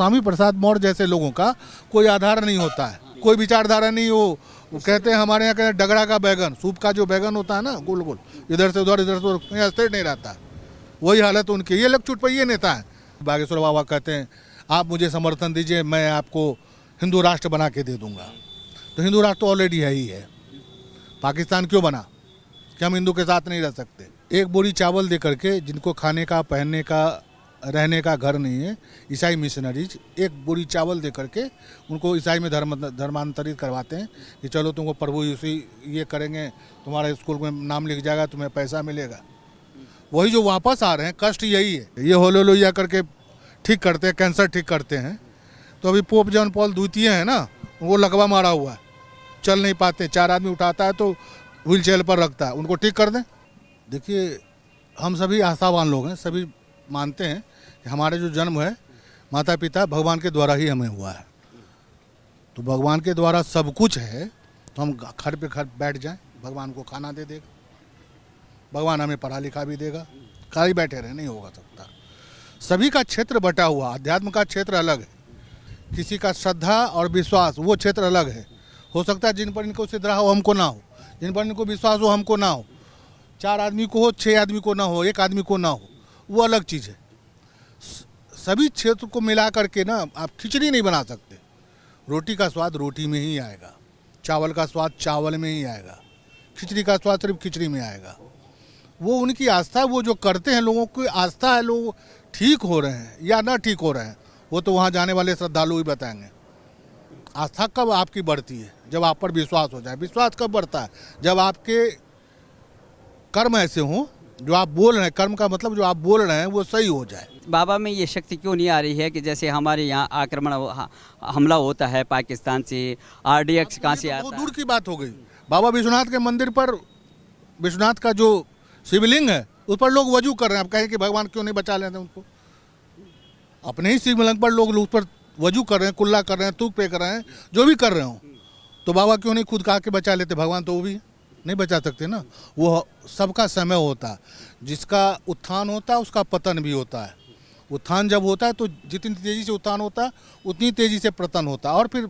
स्वामी प्रसाद मौर्य जैसे लोगों का कोई आधार नहीं होता है, कोई विचारधारा नहीं। वो कहते हैं हमारे यहाँ कहते हैं डगड़ा का बैगन, सूप का जो बैगन होता है ना गोल गोल, इधर से उधर कहीं अस्थिर नहीं रहता, वही हालत उनकी। ये लोग चुटपैये नेता हैं। बागेश्वर बाबा कहते हैं आप मुझे समर्थन दीजिए, मैं आपको हिंदू राष्ट्र बना के दे दूंगा। तो हिंदू राष्ट्र तो ऑलरेडी है ही है, पाकिस्तान क्यों बना कि हम हिंदू के साथ नहीं रह सकते। एक बोरी चावल दे करके जिनको खाने का, पहनने का, रहने का घर नहीं है, ईसाई मिशनरीज एक बोरी चावल दे करके उनको ईसाई में धर्मांतरित करवाते हैं कि चलो तुमको प्रभु यीशु ये करेंगे, तुम्हारे स्कूल में नाम लिख जाएगा, तुम्हें पैसा मिलेगा। वही जो वापस आ रहे हैं कष्ट यही है। ये होलोलोया करके ठीक करते हैं, कैंसर ठीक करते हैं। तो अभी पोप जॉन पॉल द्वितीय है ना, वो लकवा मारा हुआ है, चल नहीं पाते, 4 आदमी उठाता है तो व्हील चेयर पर रखता है, उनको ठीक कर दें। देखिए हम सभी आस्थावान लोग हैं, सभी मानते हैं कि हमारे जो जन्म है माता पिता भगवान के द्वारा ही हमें हुआ है। तो भगवान के द्वारा सब कुछ है, तो हम घर पे घर बैठ जाएं, भगवान को खाना दे देगा, भगवान हमें पढ़ा लिखा भी देगा। खाली बैठे रहे नहीं होगा सकता। सभी का क्षेत्र बटा हुआ, अध्यात्म का क्षेत्र अलग है, किसी का श्रद्धा और विश्वास वो क्षेत्र अलग है। हो सकता है जिन पर इनको सिद्धा हो हमको ना हो, जिन पर इनको विश्वास हो हमको ना हो, 4 आदमी को हो, 6 आदमी को ना हो, 1 आदमी को ना हो, वो अलग चीज़ है। सभी क्षेत्र को मिला करके ना आप खिचड़ी नहीं बना सकते। रोटी का स्वाद रोटी में ही आएगा, चावल का स्वाद चावल में ही आएगा, खिचड़ी का स्वाद सिर्फ खिचड़ी में आएगा। वो उनकी आस्था है, वो जो करते हैं, लोगों की आस्था है। लोग ठीक हो रहे हैं या ना ठीक हो रहे हैं वो तो वहाँ जाने वाले श्रद्धालु ही बताएंगे। आस्था कब आपकी बढ़ती है? जब आप पर विश्वास हो जाए। विश्वास कब बढ़ता है? जब आपके कर्म ऐसे हों, जो आप बोल रहे हैं, कर्म का मतलब जो आप बोल रहे हैं वो सही हो जाए। बाबा में ये शक्ति क्यों नहीं आ रही है कि जैसे हमारे यहाँ आक्रमण हमला होता है पाकिस्तान से, RDX कहाँ से आता बहुत है? दूर की बात हो गई। बाबा विश्वनाथ के मंदिर पर विश्वनाथ का जो शिवलिंग है उस पर लोग वजू कर रहे हैं। आप कहें कि भगवान क्यों नहीं बचा लेते उनको? अपने ही शिवलिंग पर लोग उस पर वजू कर रहे हैं, कुल्ला कर रहे हैं, तूक पे कर रहे हैं, जो भी कर रहे हो, तो बाबा क्यों नहीं खुद कहा के बचा लेते? भगवान तो वो भी नहीं बचा सकते ना। वो सबका समय होता है, जिसका उत्थान होता है उसका पतन भी होता है। उत्थान जब होता है तो जितनी तेज़ी से उत्थान होता है उतनी तेज़ी से पतन होता है, और फिर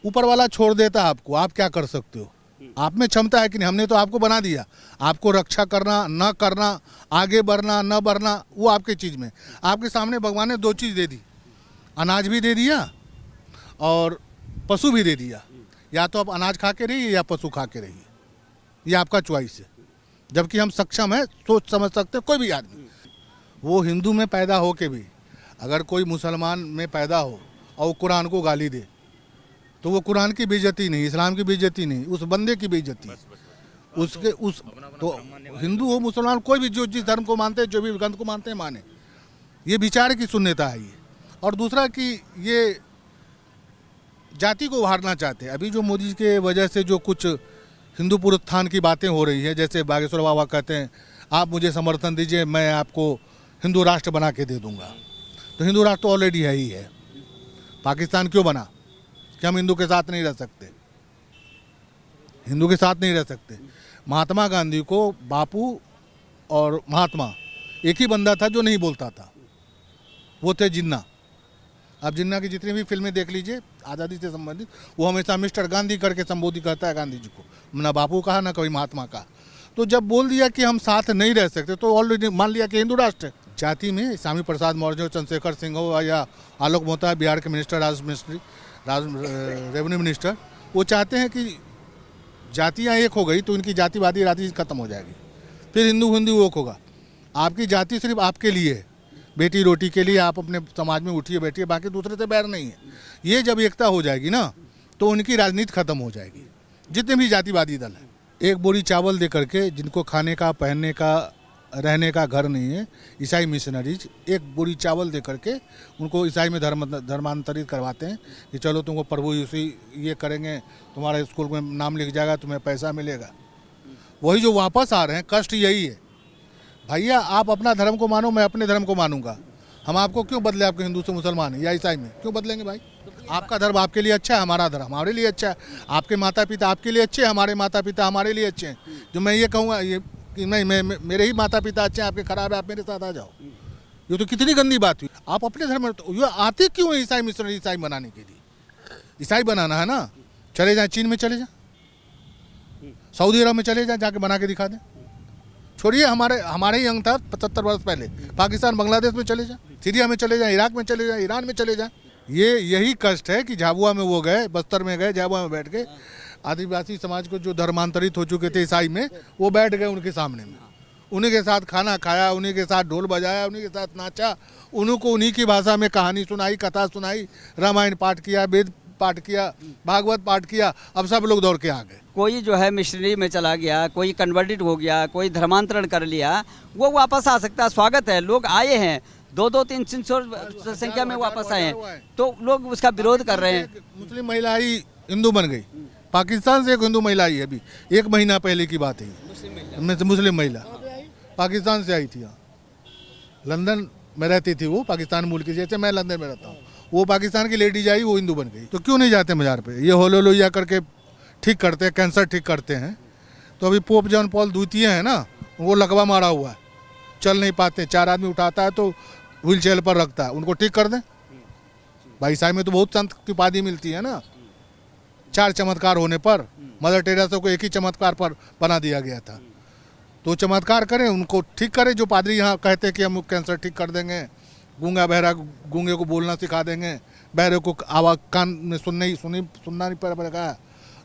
ऊपर वाला छोड़ देता है आपको। आप क्या कर सकते हो? आप में क्षमता है कि नहीं? हमने तो आपको बना दिया, आपको रक्षा करना न करना, आगे बढ़ना न बढ़ना, वो आपके चीज़ में। आपके सामने भगवान ने 2 चीज़ दे दी, अनाज भी दे दिया और पशु भी दे दिया। या तो आप अनाज खा के रहिए या पशु खा के रहिए, ये आपका चॉइस है। जबकि हम सक्षम है, सोच समझ सकते हैं कोई भी आदमी। वो हिंदू में पैदा हो के भी अगर कोई मुसलमान में पैदा हो और वो कुरान को गाली दे तो वो कुरान की बेइज्जती नहीं, इस्लाम की बेइज्जती नहीं, उस बंदे की बेइज्जती। उसके उस तो हिंदू हो मुसलमान कोई भी जो जिस धर्म को मानते हैं, जो भी ग्रंथ को मानते हैं, माने। ये विचार की शून्यता है ये। और दूसरा कि ये जाति को उभारना चाहते हैं। अभी जो मोदी के वजह से जो कुछ हिंदू पुनरुत्थान की बातें हो रही है, जैसे बागेश्वर बाबा कहते हैं आप मुझे समर्थन दीजिए, मैं आपको हिंदू राष्ट्र बना के दे दूंगा। तो हिंदू राष्ट्र तो ऑलरेडी है ही है, पाकिस्तान क्यों बना कि हम हिंदू के साथ नहीं रह सकते? हिंदू के साथ नहीं रह सकते। महात्मा गांधी को बापू और महात्मा एक ही बंदा था जो नहीं बोलता था, वो थे जिन्ना। अब जिन्ना की जितनी भी फिल्में देख लीजिए आज़ादी से संबंधित, वो हमेशा मिस्टर गांधी करके संबोधित करता है गांधी जी को, ना बापू कहा ना कभी महात्मा कहा। तो जब बोल दिया कि हम साथ नहीं रह सकते तो ऑलरेडी मान लिया कि हिंदू राष्ट्र है। जाति में स्वामी प्रसाद मौर्य हो, चंद्रशेखर सिंह हो, या आलोक मेहता बिहार के मिनिस्टर, रेवेन्यू मिनिस्टर, वो चाहते हैं कि जातियाँ एक हो गई तो इनकी जातिवादी राजनीति खत्म हो जाएगी, फिर हिंदू हिंदू एक होगा। आपकी जाति सिर्फ आपके लिए है, बेटी रोटी के लिए आप अपने समाज में उठिए बैठिए, बाकी दूसरे से बैर नहीं है। ये जब एकता हो जाएगी ना तो उनकी राजनीति खत्म हो जाएगी, जितने भी जातिवादी दल हैं। एक बोरी चावल दे करके जिनको खाने का, पहनने का, रहने का घर नहीं है, ईसाई मिशनरीज एक बोरी चावल दे करके उनको ईसाई में धर्मांतरित करवाते हैं कि चलो तुमको प्रभु यीशु ये करेंगे, तुम्हारे स्कूल में नाम लिख जाएगा, तुम्हें पैसा मिलेगा। वही जो वापस आ रहे हैं कष्ट यही है। भैया आप अपना धर्म को मानो, मैं अपने धर्म को मानूंगा। हम आपको क्यों बदले? आपके हिंदू से मुसलमान या ईसाई में क्यों बदलेंगे भाई? आपका धर्म आपके लिए अच्छा है, हमारा धर्म हमारे लिए अच्छा है। आपके माता पिता आपके लिए अच्छे हैं, हमारे माता पिता हमारे लिए अच्छे हैं। जो मैं ये कहूँगा ये कि नहीं, मैं मेरे ही माता पिता अच्छे हैं, आपके खराब है, आप मेरे साथ आ जाओ, ये तो कितनी गंदी बात हुई। आप अपने धर्म में तो ये आते क्यों है ईसाई मिशनरी ईसाई बनाने के लिए? ईसाई बनाना है ना, चले जाए चीन में, चले जाए सऊदी अरब में, चले जाए, जाके बना के दिखा दें। छोड़िए हमारे ही अंग था 75 वर्ष पहले, पाकिस्तान बांग्लादेश में चले जाए, सीरिया में चले जाए, इराक में चले जाए, ईरान में चले जाए। यही कष्ट है कि झाबुआ में वो गए, बस्तर में गए, झाबुआ में बैठ के आदिवासी समाज को जो धर्मांतरित हो चुके थे ईसाई में, वो बैठ गए उनके सामने में, उन्हीं के साथ खाना खाया, उन्हीं के साथ ढोल बजाया, उन्हीं के साथ नाचा, उनको उन्हीं की भाषा में कहानी सुनाई, कथा सुनाई, रामायण पाठ किया, वेद पाठ किया, भागवत पाठ किया। अब सब लोग दौड़ के आ गए। कोई जो है मिशनरी में चला गया, कोई कन्वर्टेड हो गया, कोई धर्मांतरण कर लिया, वो वापस आ सकता है। स्वागत है, लोग आए हैं 2-300 संख्या में वापस आए हैं, तो लोग उसका विरोध कर रहे हैं। मुस्लिम महिला ही हिंदू बन गई, पाकिस्तान से एक हिंदू महिला आई है, अभी 1 महीना पहले की बात है। मुस्लिम महिला पाकिस्तान से आई थी, यहाँ लंदन में रहती थी वो, पाकिस्तान मूल की, जैसे मैं लंदन में रहता हूँ। वो पाकिस्तान की लेडीज आई, वो हिंदू बन गई। तो क्यों नहीं जाते मजार पे? ये होलोलोया करके ठीक करते हैं, कैंसर ठीक करते हैं। तो अभी पोप जॉन पॉल द्वितीय है ना, वो लकवा मारा हुआ है, चल नहीं पाते, 4 आदमी उठाता है तो व्हील चेयर पर रखता है, उनको ठीक कर दें। भाई ईसाई में तो बहुत संत की उपाधि मिलती है ना, 4 चमत्कार होने पर मदर टेरेसा को एक ही चमत्कार पर बना दिया गया था। तो चमत्कार करें, उनको ठीक करें। जो पादरी यहाँ कहते हैं कि हम कैंसर ठीक कर देंगे, गूंगा बहरा गूंगे को बोलना सिखा देंगे, बहरे को आवाज़ कान में सुनना नहीं पड़ेगा,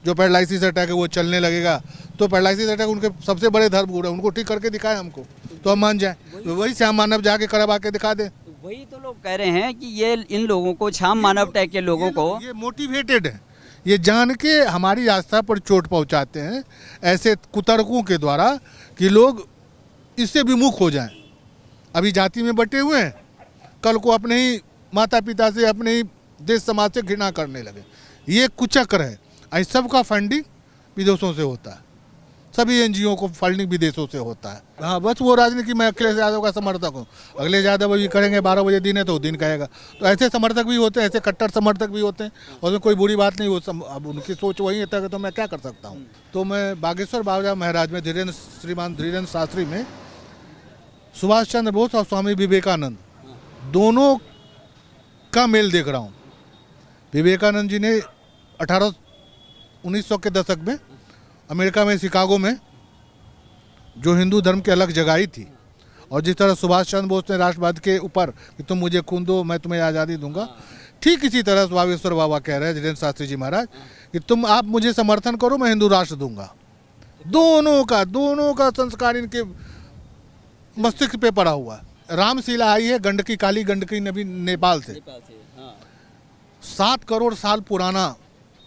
जो पैरालिसिस अटैक है वो चलने लगेगा। तो पैरालिसिस अटैक उनके सबसे बड़े धर्म गुरु है, उनको ठीक करके दिखाए हमको, तो हम मान जाए। वही श्याम मानव जाके करवा के दिखा दे। वही तो लोग कह रहे हैं कि ये इन लोगों को, श्याम मानव टाइप के लोगों को, ये मोटिवेटेड है, ये जान के हमारी आस्था पर चोट पहुंचाते हैं ऐसे कुतर्कों के द्वारा कि लोग इससे विमुख हो जाएं। अभी जाति में बटे हुए हैं, कल को अपने ही माता पिता से, अपने ही देश समाज से घृणा करने लगे। ये कुचक्र है। इस सब का फंडिंग विदेशों से होता है, सभी एनजीओ को फंडिंग विदेशों से होता है। हाँ, बस वो राजनीति, मैं अखिलेश यादव का समर्थक हूँ, अखिलेश यादव ये करेंगे 12 बजे दिन है तो दिन कहेगा। तो ऐसे समर्थक भी होते हैं, ऐसे कट्टर समर्थक भी होते हैं, और उसमें कोई बुरी बात नहीं। वो अब उनकी सोच वही है, तो मैं क्या कर सकता हूँ। तो मैं बागेश्वर बाबा महाराज में श्रीमान धीरेन्द्र शास्त्री में सुभाष चंद्र बोस और स्वामी विवेकानंद दोनों का मेल देख रहा हूँ। विवेकानंद जी ने 1900 के दशक में अमेरिका में शिकागो में जो हिंदू धर्म की अलग जगाई थी, और जिस तरह सुभाष चंद्र बोस ने राष्ट्रवाद के ऊपर कि तुम मुझे खून दो मैं तुम्हें आज़ादी दूंगा, ठीक इसी तरह बागेश्वर बाबा कह रहे हैं धीरेन्द्र शास्त्री जी महाराज कि आप मुझे समर्थन करो, मैं हिंदू राष्ट्र दूंगा। दोनों का संस्कार इनके मस्तिष्क पे पड़ा हुआ है। रामशिला आई है गंडकी, काली गंडकी नबी नेपाल से 7 करोड़ साल पुराना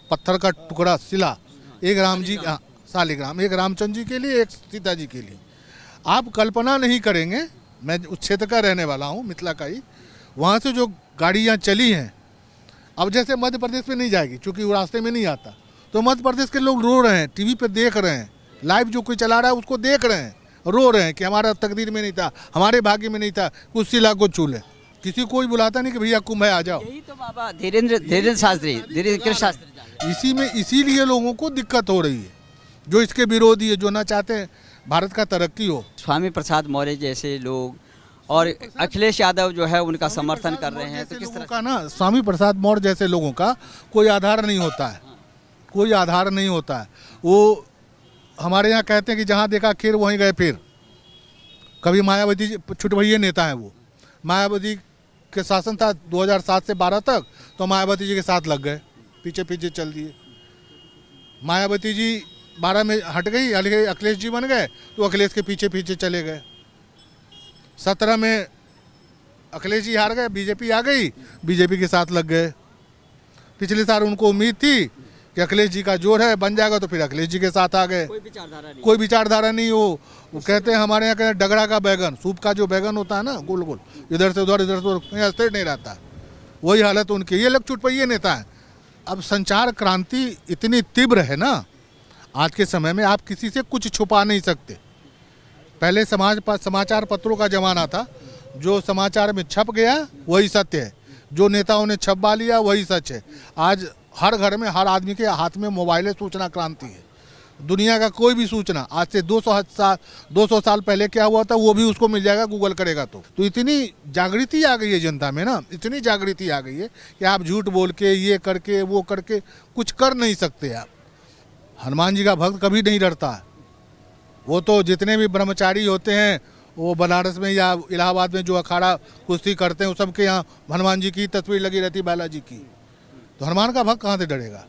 पत्थर का टुकड़ा शिला, एक राम जी, शालिग्राम, एक रामचंद्र जी के लिए, एक सीता जी के लिए। आप कल्पना नहीं करेंगे, मैं उस क्षेत्र का रहने वाला हूँ, मिथिला का ही, वहाँ से जो गाड़ियाँ चली हैं, अब जैसे मध्य प्रदेश में नहीं जाएगी क्योंकि वो रास्ते में नहीं आता, तो मध्य प्रदेश के लोग रो रहे हैं, टीवी पे देख रहे हैं, लाइव जो कोई चला रहा है उसको देख रहे हैं, रो रहे हैं कि हमारा तकदीर में नहीं था, हमारे भाग्य में नहीं था, कुछ शिला को छू ले। किसी कोई बुलाता नहीं कि भैया कुंभ है आ जाओ। यही तो बाबा धीरेन्द्र शास्त्री, इसीलिए लोगों को दिक्कत हो रही है, जो इसके विरोधी है, जो ना चाहते हैं भारत का तरक्की हो। स्वामी प्रसाद मौर्य जैसे लोग और अखिलेश यादव जो है उनका समर्थन कर रहे हैं, तो किस तरह का ना, स्वामी प्रसाद मौर्य जैसे लोगों का कोई आधार नहीं होता है, कोई आधार नहीं होता है। वो हमारे यहाँ कहते हैं कि जहाँ देखा खीर वहीं गए फिर। कभी मायावती जी छुटभैया नेता है, वो मायावती के शासन था 2007 से 12 तक, तो मायावती जी के साथ लग गए, पीछे पीछे चल दिए। मायावती जी 12 में हट गई, अखिलेश जी बन गए, तो अखिलेश के पीछे पीछे चले गए। 17 में अखिलेश जी हार गए, बीजेपी आ गई, बीजेपी के साथ लग गए। पिछले साल उनको उम्मीद थी कि अखिलेश जी का जोर है, बन जाएगा, तो फिर अखिलेश जी के साथ आ गए। कोई विचारधारा नहीं। वो कहते हैं हमारे यहाँ कहते डगड़ा का बैगन, सूप का जो बैगन होता है ना, गोल गोल, इधर से उधर, इधर से उधर, स्थिर नहीं रहता, वही हालत उनकी। ये लोग चुटपैये नेता है। अब संचार क्रांति इतनी तीव्र है ना आज के समय में, आप किसी से कुछ छुपा नहीं सकते। पहले समाचार पत्रों का जमाना था, जो समाचार में छप गया वही सत्य है, जो नेताओं ने छपवा लिया वही सच है। आज हर घर में, हर आदमी के हाथ में मोबाइल है, सूचना क्रांति है। दुनिया का कोई भी सूचना आज से 200 साल पहले क्या हुआ था वो भी उसको मिल जाएगा, गूगल करेगा तो इतनी जागृति आ गई है जनता में ना, इतनी जागृति आ गई है कि आप झूठ बोल के ये करके वो करके कुछ कर नहीं सकते आप। हनुमान जी का भक्त कभी नहीं डरता। वो तो जितने भी ब्रह्मचारी होते हैं वो बनारस में या इलाहाबाद में जो अखाड़ा कुश्ती करते हैं, वो सबके यहाँ हनुमान जी की तस्वीर लगी रहती, बालाजी की। तो हनुमान का भक्त कहाँ से डरेगा।